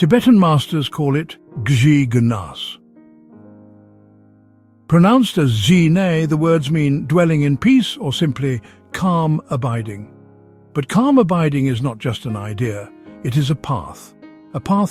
Tibetan masters call it Gzhignas. Pronounced as Gzhignas, the words mean dwelling in peace or simply calm abiding. But calm abiding is not just an idea, it is a path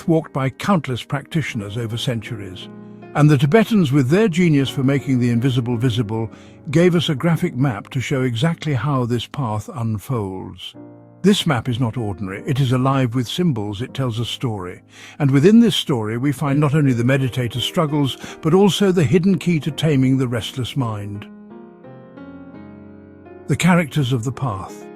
walked by countless practitioners over centuries. And the Tibetans, with their genius for making the invisible visible, gave us a graphic map to show exactly how this path unfolds. This map is not ordinary, it is alive with symbols, it tells a story. And within this story we find not only the meditator's struggles, but also the hidden key to taming the restless mind. The characters of the path.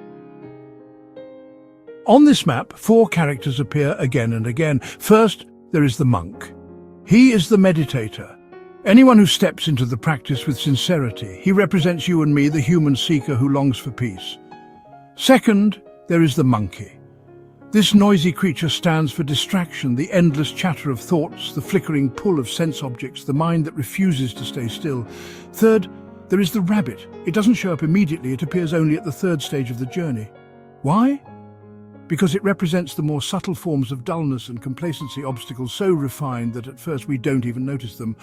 On this map, 4 characters appear again and again. First, there is the monk. He is the meditator. Anyone who steps into the practice with sincerity. He represents you and me, the human seeker who longs for peace. Second, there is the monkey. This noisy creature stands for distraction, the endless chatter of thoughts, the flickering pull of sense objects, the mind that refuses to stay still. Third, there is the rabbit. It doesn't show up immediately, it appears only at the 3rd stage of the journey. Why? Because it represents the more subtle forms of dullness and complacency, obstacles so refined that at first we don't even notice them.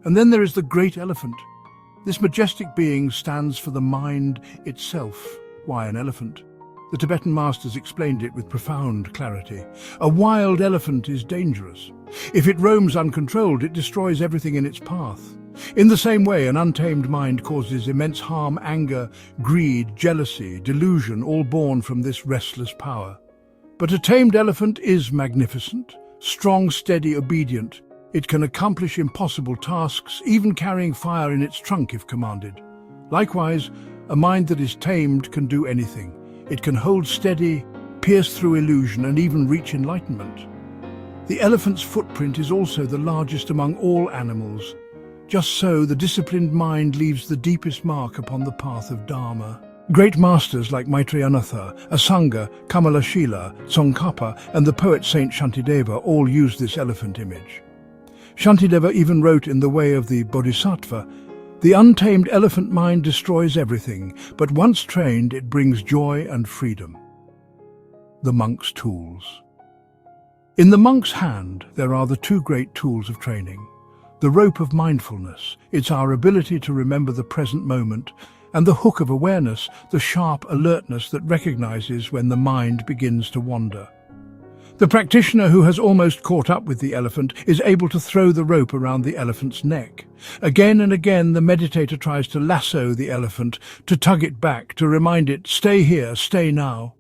And then there is the great elephant. This majestic being stands for the mind itself. Why an elephant? The Tibetan masters explained it with profound clarity. A wild elephant is dangerous. If it roams uncontrolled, it destroys everything in its path. In the same way, an untamed mind causes immense harm, anger, greed, jealousy, delusion, all born from this restless power. But a tamed elephant is magnificent, strong, steady, obedient. It can accomplish impossible tasks, even carrying fire in its trunk if commanded. Likewise, a mind that is tamed can do anything. It can hold steady, pierce through illusion, and even reach enlightenment. The elephant's footprint is also the largest among all animals. Just so, the disciplined mind leaves the deepest mark upon the path of Dharma. Great masters like Maitreyanatha, Asanga, Kamalashila, Tsongkhapa, and the poet Saint Shantideva all use this elephant image. Shantideva even wrote in The Way of the Bodhisattva, "The untamed elephant mind destroys everything, but once trained it brings joy and freedom." The monk's tools. In the monk's hand, there are the 2 great tools of training. The rope of mindfulness, it's our ability to remember the present moment, and the hook of awareness, the sharp alertness that recognizes when the mind begins to wander. The practitioner who has almost caught up with the elephant is able to throw the rope around the elephant's neck. Again and again, the meditator tries to lasso the elephant, to tug it back, to remind it, stay here, stay now.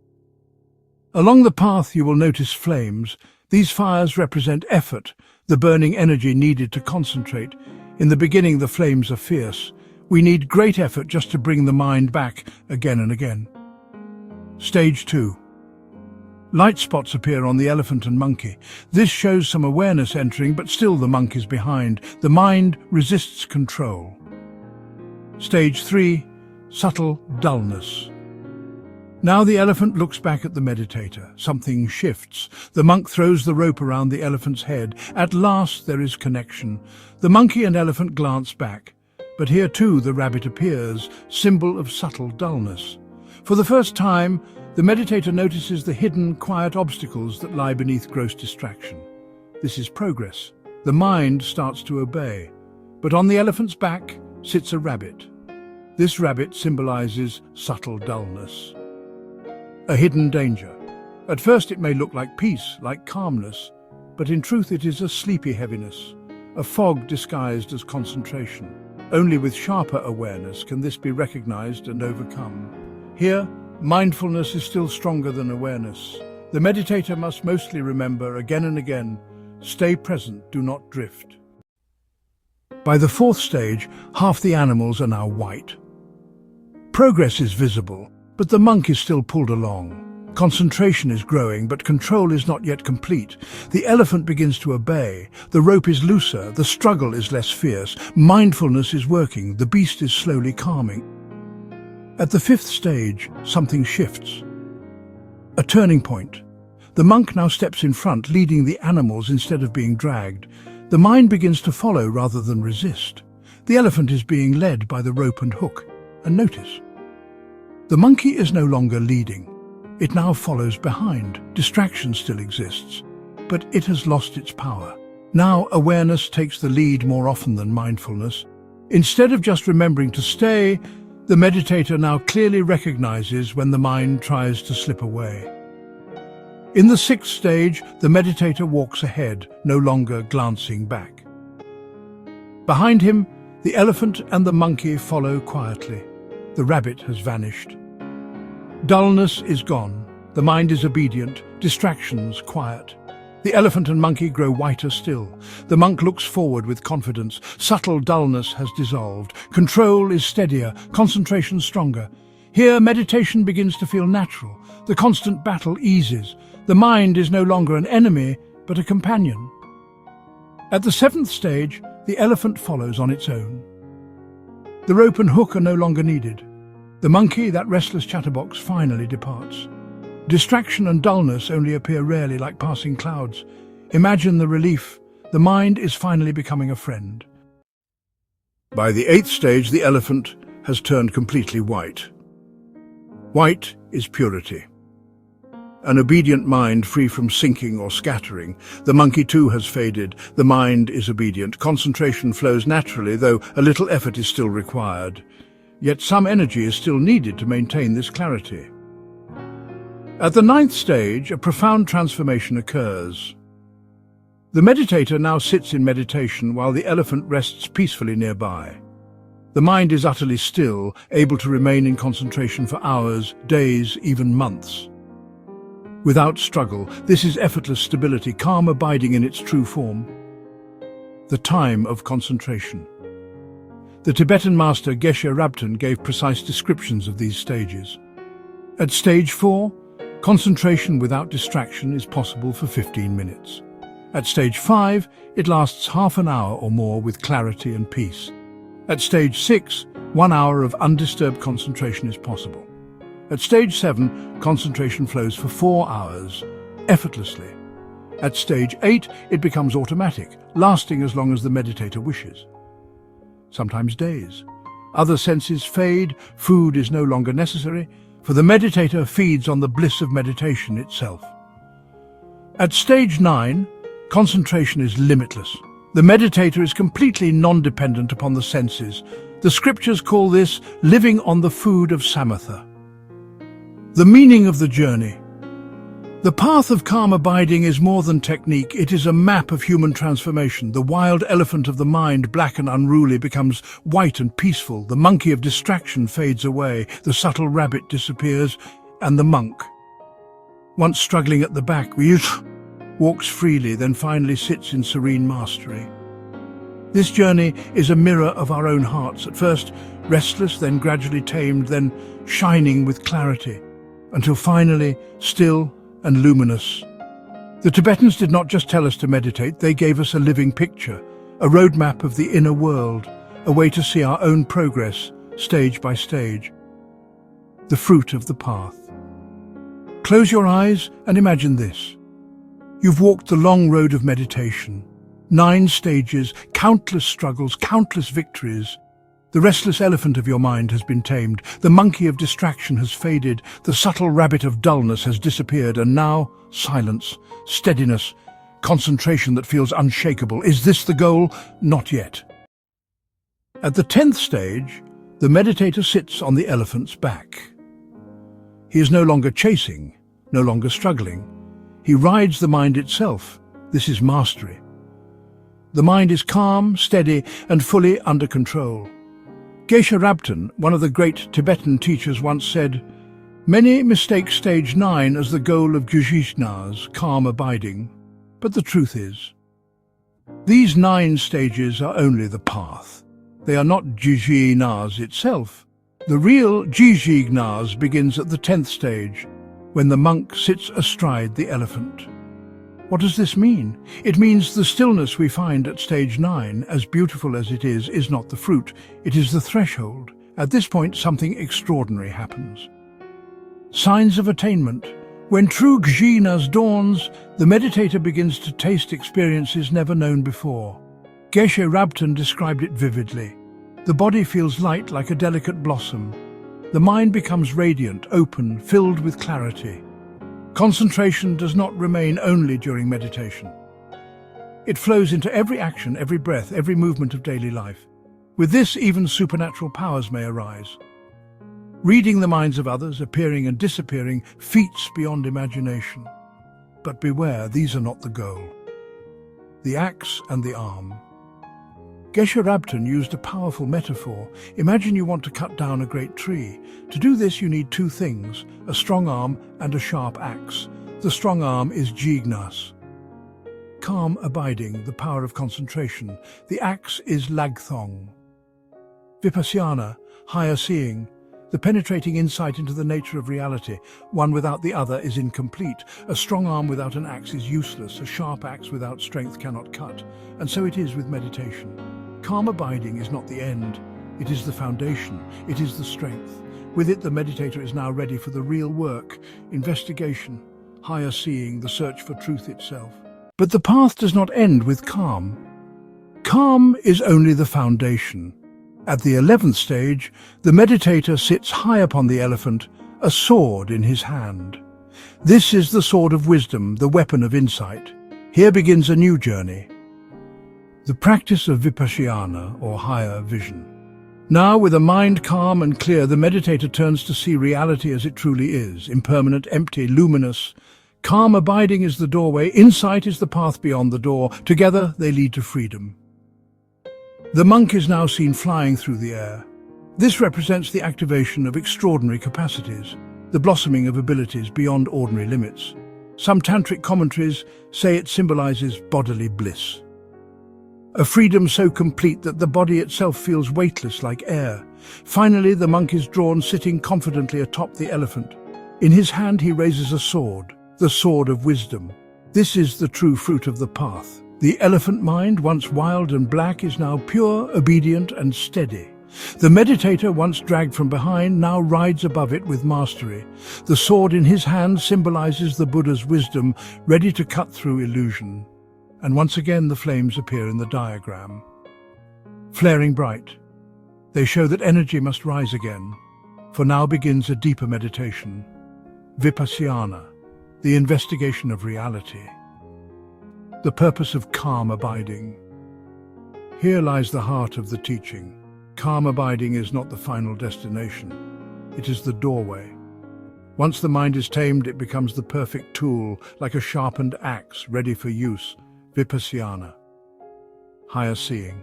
Along the path you will notice flames. These fires represent effort, the burning energy needed to concentrate. In the beginning, the flames are fierce. We need great effort just to bring the mind back again and again. Stage 2. Light spots appear on the elephant and monkey. This shows some awareness entering, but still the monk is behind. The mind resists control. Stage 3. Subtle dullness. Now the elephant looks back at the meditator. Something shifts. The monk throws the rope around the elephant's head. At last there is connection. The monkey and elephant glance back. But here too the rabbit appears, symbol of subtle dullness. For the first time, the meditator notices the hidden, quiet obstacles that lie beneath gross distraction. This is progress. The mind starts to obey. But on the elephant's back sits a rabbit. This rabbit symbolizes subtle dullness. A hidden danger. At first it may look like peace, like calmness, but in truth it is a sleepy heaviness, a fog disguised as concentration. Only with sharper awareness can this be recognized and overcome. Here, mindfulness is still stronger than awareness. The meditator must mostly remember again and again, stay present, do not drift. By the 4th stage, half the animals are now white. Progress is visible, but the monk is still pulled along. Concentration is growing, but control is not yet complete. The elephant begins to obey. The rope is looser, the struggle is less fierce. Mindfulness is working, the beast is slowly calming. At the 5th stage, something shifts. A turning point. The monk now steps in front, leading the animals instead of being dragged. The mind begins to follow rather than resist. The elephant is being led by the rope and hook. And notice, the monkey is no longer leading. It now follows behind. Distraction still exists. but it has lost its power. Now awareness takes the lead more often than mindfulness. Instead of just remembering to stay, the meditator now clearly recognizes when the mind tries to slip away. In the sixth stage, the meditator walks ahead, no longer glancing back. Behind him, the elephant and the monkey follow quietly. The rabbit has vanished. Dullness is gone. The mind is obedient, distractions quiet. The elephant and monkey grow whiter still. The monk looks forward with confidence. Subtle dullness has dissolved. Control is steadier, concentration stronger. Here, meditation begins to feel natural. The constant battle eases. The mind is no longer an enemy, but a companion. At the seventh stage, the elephant follows on its own. The rope and hook are no longer needed. The monkey, that restless chatterbox, finally departs. Distraction and dullness only appear rarely, like passing clouds. Imagine the relief. The mind is finally becoming a friend. By the eighth stage, the elephant has turned completely white. White is purity. An obedient mind free from sinking or scattering. The monkey too has faded. The mind is obedient. Concentration flows naturally, though a little effort is still required. Yet some energy is still needed to maintain this clarity. At the ninth stage, a profound transformation occurs. The meditator now sits in meditation while the elephant rests peacefully nearby. The mind is utterly still, able to remain in concentration for hours, days, even months. Without struggle, this is effortless stability, calm abiding in its true form. The time of concentration. The Tibetan master Geshe Rabten gave precise descriptions of these stages. At stage 4, concentration without distraction is possible for 15 minutes. At stage 5, it lasts half an hour or more with clarity and peace. At stage 6, 1 hour of undisturbed concentration is possible. At stage 7, concentration flows for 4 hours, effortlessly. At stage 8, it becomes automatic, lasting as long as the meditator wishes. Sometimes days. Other senses fade, food is no longer necessary, for the meditator feeds on the bliss of meditation itself. At stage 9, concentration is limitless. The meditator is completely non-dependent upon the senses. The scriptures call this living on the food of samatha. The meaning of the journey. The path of calm abiding is more than technique. It is a map of human transformation. The wild elephant of the mind, black and unruly, becomes white and peaceful. The monkey of distraction fades away. The subtle rabbit disappears. And the monk, once struggling at the back, walks freely, then finally sits in serene mastery. This journey is a mirror of our own hearts, at first restless, then gradually tamed, then shining with clarity, until finally still and luminous. The Tibetans did not just tell us to meditate, they gave us a living picture, a roadmap of the inner world, a way to see our own progress, stage by stage. The fruit of the path. Close your eyes and imagine this. You've walked the long road of meditation. 9 stages, countless struggles, countless victories. The restless elephant of your mind has been tamed. The monkey of distraction has faded. The subtle rabbit of dullness has disappeared. And now, silence, steadiness, concentration that feels unshakable. Is this the goal? Not yet. At the 10th stage, the meditator sits on the elephant's back. He is no longer chasing, no longer struggling. He rides the mind itself. This is mastery. The mind is calm, steady, and fully under control. Geshe Rabten, one of the great Tibetan teachers, once said, "Many mistake stage 9 as the goal of Gzhignas, calm abiding. But the truth is, these 9 stages are only the path. They are not Gzhignas itself. The real Gzhignas begins at the 10th stage, when the monk sits astride the elephant." What does this mean? It means the stillness we find at stage 9, as beautiful as it is not the fruit, it is the threshold. At this point, something extraordinary happens. Signs of attainment. When true Gzhignas dawns, the meditator begins to taste experiences never known before. Geshe Rabten described it vividly. The body feels light like a delicate blossom. The mind becomes radiant, open, filled with clarity. Concentration does not remain only during meditation. It flows into every action, every breath, every movement of daily life. With this, even supernatural powers may arise. Reading the minds of others, appearing and disappearing, feats beyond imagination. But beware, these are not the goal. The axe and the arm. Geshe used a powerful metaphor. Imagine you want to cut down a great tree. To do this, you need two things, a strong arm and a sharp axe. The strong arm is Gzhignas, calm, abiding, the power of concentration. The axe is lagthong, vipassana, higher seeing, the penetrating insight into the nature of reality. One without the other is incomplete. A strong arm without an axe is useless. A sharp axe without strength cannot cut. And so it is with meditation. Calm abiding is not the end. It is the foundation. It is the strength. With it, the meditator is now ready for the real work, investigation, higher seeing, the search for truth itself. But the path does not end with calm. Calm is only the foundation. At the 11th stage, the meditator sits high upon the elephant, a sword in his hand. This is the sword of wisdom, the weapon of insight. Here begins a new journey. The practice of vipassana, or higher vision. Now, with a mind calm and clear, the meditator turns to see reality as it truly is, impermanent, empty, luminous. Calm abiding is the doorway, insight is the path beyond the door. Together, they lead to freedom. The monk is now seen flying through the air. This represents the activation of extraordinary capacities, the blossoming of abilities beyond ordinary limits. Some tantric commentaries say it symbolizes bodily bliss. A freedom so complete that the body itself feels weightless like air. Finally, the monk is drawn sitting confidently atop the elephant. In his hand he raises a sword, the sword of wisdom. This is the true fruit of the path. The elephant mind, once wild and black, is now pure, obedient and steady. The meditator, once dragged from behind, now rides above it with mastery. The sword in his hand symbolizes the Buddha's wisdom, ready to cut through illusion. And once again the flames appear in the diagram. Flaring bright, they show that energy must rise again, for now begins a deeper meditation. Vipassana, the investigation of reality. The purpose of calm abiding. Here lies the heart of the teaching. Calm abiding is not the final destination. It is the doorway. Once the mind is tamed, it becomes the perfect tool, like a sharpened axe ready for use. Vipassana, higher seeing,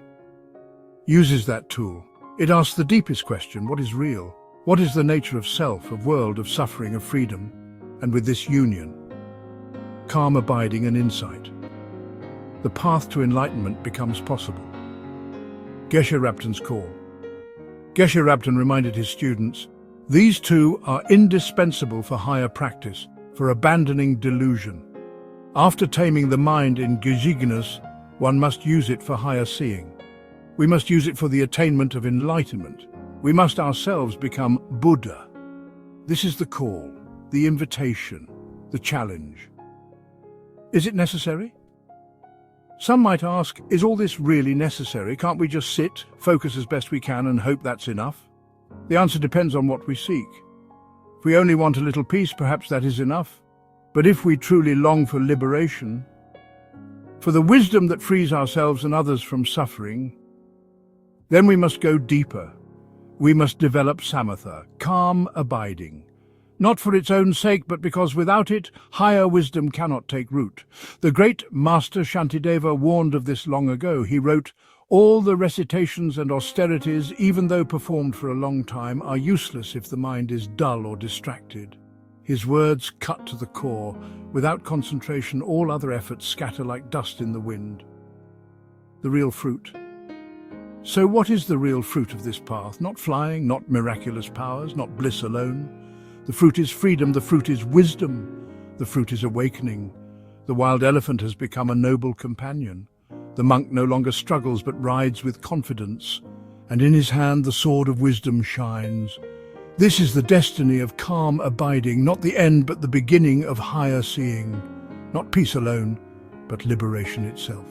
uses that tool. It asks the deepest question: what is real? What is the nature of self, of world, of suffering, of freedom? And with this union, calm abiding and insight, the path to enlightenment becomes possible. Geshe call. Geshe reminded his students, these two are indispensable for higher practice, for abandoning delusion. After taming the mind in Gzhignas, one must use it for higher seeing. We must use it for the attainment of enlightenment. We must ourselves become Buddha. This is the call, the invitation, the challenge. Is it necessary? Some might ask, is all this really necessary? Can't we just sit, focus as best we can and hope that's enough? The answer depends on what we seek. If we only want a little peace, perhaps that is enough. But if we truly long for liberation, for the wisdom that frees ourselves and others from suffering, then we must go deeper. We must develop samatha, calm abiding. Not for its own sake, but because without it, higher wisdom cannot take root. The great master Shantideva warned of this long ago. He wrote, all the recitations and austerities, even though performed for a long time, are useless if the mind is dull or distracted. His words cut to the core. Without concentration, all other efforts scatter like dust in the wind. The real fruit. So what is the real fruit of this path? Not flying, not miraculous powers, not bliss alone. The fruit is freedom, the fruit is wisdom, the fruit is awakening. The wild elephant has become a noble companion. The monk no longer struggles but rides with confidence, and in his hand the sword of wisdom shines. This is the destiny of calm abiding, not the end but the beginning of higher seeing. Not peace alone, but liberation itself.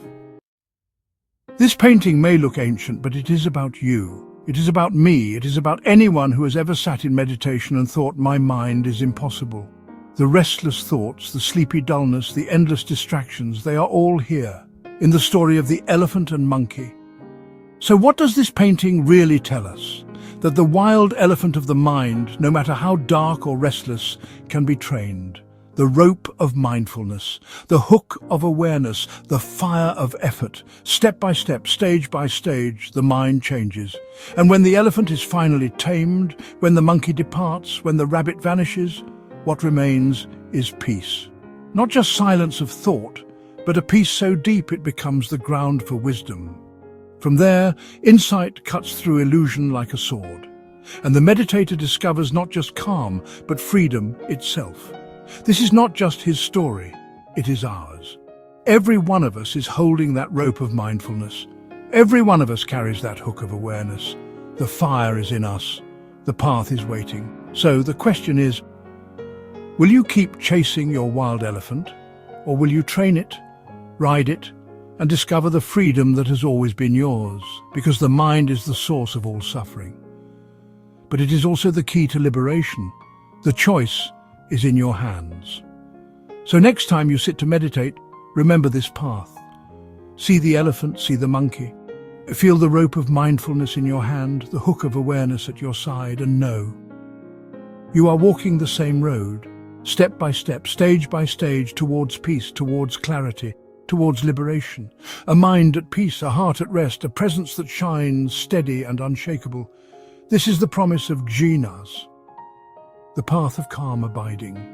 This painting may look ancient, but it is about you. It is about me. It is about anyone who has ever sat in meditation and thought, my mind is impossible. The restless thoughts, the sleepy dullness, the endless distractions, they are all here, in the story of the elephant and monkey. So what does this painting really tell us? That the wild elephant of the mind, no matter how dark or restless, can be trained. The rope of mindfulness, the hook of awareness, the fire of effort. Step by step, stage by stage, the mind changes. And when the elephant is finally tamed, when the monkey departs, when the rabbit vanishes, what remains is peace. Not just silence of thought, but a peace so deep it becomes the ground for wisdom. From there, insight cuts through illusion like a sword. And the meditator discovers not just calm, but freedom itself. This is not just his story, it is ours. Every one of us is holding that rope of mindfulness. Every one of us carries that hook of awareness. The fire is in us. The path is waiting. So the question is, will you keep chasing your wild elephant? Or will you train it, ride it, and discover the freedom that has always been yours? Because the mind is the source of all suffering. But it is also the key to liberation. The choice is in your hands. So next time you sit to meditate, remember this path. See the elephant, see the monkey. Feel the rope of mindfulness in your hand, the hook of awareness at your side, and know you are walking the same road, step by step, stage by stage, towards peace, towards clarity, towards liberation. A mind at peace, a heart at rest, a presence that shines, steady and unshakable. This is the promise of Gzhignas, the path of calm abiding.